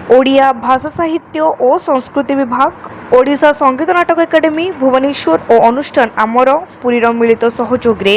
ओडिया भाषा साहित्य और संस्कृति विभाग ओडिशा संगीत नाटक एकाडेमी भुवनेश्वर और अनुष्ठान आमर पुरीर मिलित सहयोग रे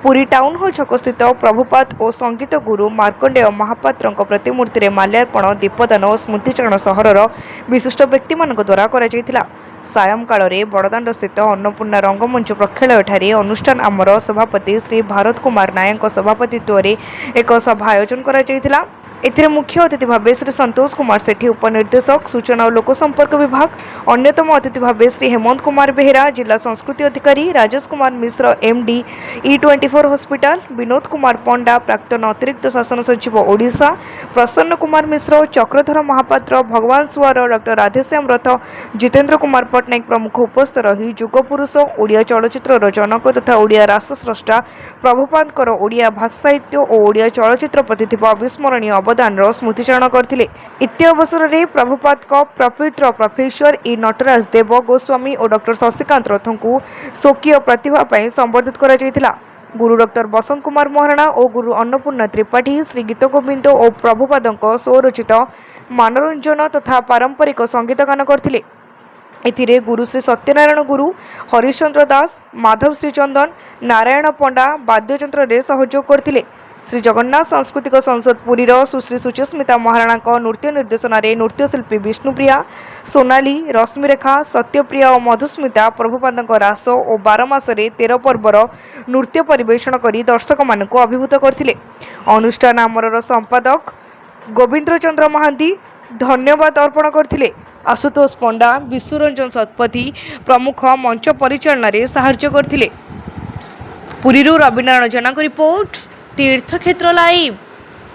पुरी टाउन हॉल छक स्थित प्रभुपाद और संगीत गुरु मार्कंडेय महापात्र प्रतिमूर्ति में माल्यार्पण दीपदान और स्मृतिचारण सहरर विशिष्ट व्यक्ति द्वारा करा सायं काल बड़दाण्ड स्थित अन्नपूर्णा रंगमंच प्रेक्षालय अनुष्ठान आमर सभापति श्री भारत कुमार नायक सभापतित्व एक सभा आयोजन करा एथिरे मुख्य अतिथि भाव श्री संतोष कुमार सेठी उपनिर्देशक सूचना और लोकसंपर्क विभाग अन्यतम अतिथि भाव श्री हेमंत कुमार बेहेरा जिला संस्कृति अधिकारी Rajesh Kumar Mishra MD E24 hospital Vinod Kumar Panda प्राक्तन अतिरिक्त शासन सचिव ओडिशा प्रसन्न कुमार मिश्र चक्रधर महापात्र भगवान सुआर डॉक्टर राधेश्याम रथ जितेंद्र कुमार पट्टनायक प्रमुख उपस्थित रही युगपुरुष ओडिया चलचित्र जनक तथा ओडिया राष्ट्रस्रष्टा प्रभुपादकर ओडिया भाषा साहित्य और ओडिया चलचित्र प्रति अविस्मरणीय अवदान स्मृतिचारण करथिले। इत्य अवसर में प्रभुपाद प्रपवित्र प्रोफेसर ई नटराज देव गोस्वामी और डॉक्टर शशिकांत रथ को स्वकीय प्रतिभा संबर्धित करा गुरु डॉक्टर बसंत कुमार महाराणा और गुरु अन्नपूर्णा त्रिपाठी श्री गीत गोविंद और प्रभुपाद स्वरचित मनोरंजन तथा पारंपरिक संगीत गान करथिले। एथिरे गुरु श्री सत्यनारायण गुरु हरिश्चंद्र दास माधव श्रीचंदन नारायण पंडा वाद्ययंत्र रे सहयोग करथिले। श्री जगन्नाथ सांस्कृतिक संसद पुरीर सुश्री सुचिस्मिता महाराणा नृत्य निर्देशन में नृत्यशिल्पी विष्णुप्रिया सोनाली रश्मिरेखा सत्यप्रिया और मधुस्मिता प्रभुपाद रास और 12 मासरे 13 पर्वर नृत्य परिवेषण कर दर्शक मान अभिभूत करथिले। अनुष्ठान आमर संपादक गोविंद्र चंद्र महांती धन्यवाद अर्पण करथिले। आशुतोष पंडा विश्वरंजन शतपथी प्रमुख मंच परिचालन में साहाय्य करथिले। पुरीरू रविनारायण जेना रिपोर्ट तीर्थक्षेत्र लाइव।